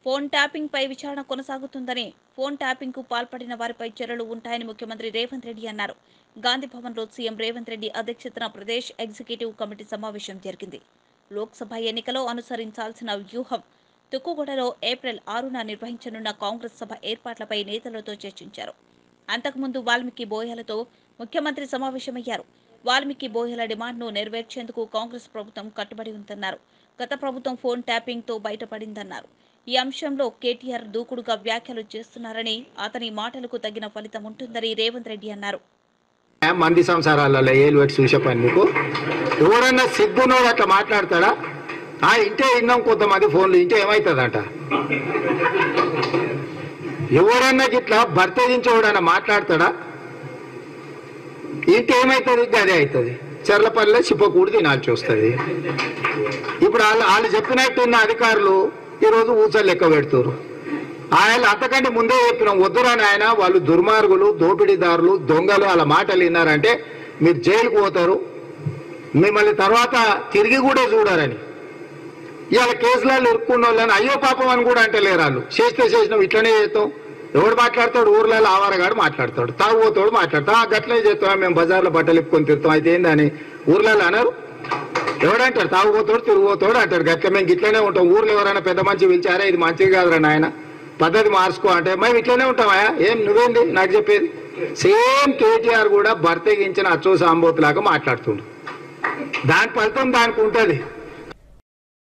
Phone tapping పై విచారణ కొనసాగుతుందని, phone tapping కు పాల్పడిన వారిపై చర్యలు ఉంటాయని ముఖ్యమంత్రి రేవంత్ రెడ్డి అన్నారు. గాంధీ భవన్ లో సీఎం రేవంత్ రెడ్డి అధ్యక్షతన ప్రదేశ్ ఎగ్జిక్యూటివ్ కమిటీ సమావేశం జరిగింది. లోక్సభ ఎన్నికలో అనుసరించాల్సిన వ్యూహం, తుక్కుగూడలో ఏప్రిల్ 6న నిర్వహించనున్న కాంగ్రెస్ సభ ఏర్పాట్లపై నేతలతో చర్చించారు. అంతకుముందు వాల్మీకి బోయలతో ముఖ్యమంత్రి సమావేశమయ్యారు. వాల్మీకి బోయల డిమాండ్ను నెరవేర్చేందుకు కాంగ్రెస్ ప్రభుత్వం కట్టుబడి ఉందన్నారు. గత ప్రభుత్వం ఫోన్ ట్యాపింగ్ తో బయటపడిందన్నారు. ఈ అంశంలో కేటీఆర్ దూకుడుగా వ్యాఖ్యలు చేస్తున్నారని, అతని మాటలకు తగిన ఫలితం ఉంటుందని రేవంత్ రెడ్డి అన్నారు. మంది సంసారాలలో ఏలు పెట్టి చూసే పని నీకు ఎవరన్నా సిగ్గునోడు అట్లా మాట్లాడతాడా? ఇంటే విన్నాం కొంతమంది ఫోన్లు, ఇంటే ఏమవుతుందంట? ఎవరన్నా గిట్లా భర్త నుంచి ఎవడన్నా మాట్లాడతాడా? ఇంకేమవుతుంది? అదే అవుతుంది. చెర్లపల్లిలో చిప్పకూడి తినాల్సి వస్తుంది. ఇప్పుడు వాళ్ళు చెప్పినట్టున్న అధికారులు ఈరోజు ఊచలు లెక్క పెడుతున్నారు. ఆయన అంతకంటే ముందే చెప్పినాం, వద్దురా నాయన, వాళ్ళు దుర్మార్గులు, దోపిడీదారులు, దొంగలు, వాళ్ళ మాటలు విన్నారంటే మీరు జైలుకు పోతారు, మిమ్మల్ని తర్వాత తిరిగి కూడా చూడారని. ఇవాళ కేసులలో ఇరుక్కున్న వాళ్ళని అయ్యో పాపం అని కూడా అంటలేరు. వాళ్ళు చేసినాం ఇట్లనే చేస్తాం. ఎవడు మాట్లాడతాడు? ఊర్లలో ఆవారగాడు మాట్లాడతాడు, తాగుపోతాడు మాట్లాడతాం, గట్లనే చేస్తాం, మేము బజార్లో బట్టలు ఇప్పుకొని తిరుగుతాం. అయితే ఏందని ఊర్లలో అన్నారు? ఎవడంటాడు? తాగుపోతాడు, తిరిగిపోతాడు అంటాడు. గట్ల మేము ఇట్లనే ఉంటాం. ఊర్లో ఎవరైనా పెద్ద మంచి పిలిచారా, ఇది మంచిది కాదురా నాయన, పద్ధతి మార్చుకో అంటే మేము ఇట్లనే ఉంటామా? ఏం నువ్వేంది నాకు చెప్పేది? సేమ్ కేటీఆర్ కూడా భర్తగించిన అచ్చో సాంబోతులాగా మాట్లాడుతుండు. దాని ఫలితం దానికి ఉంటుంది.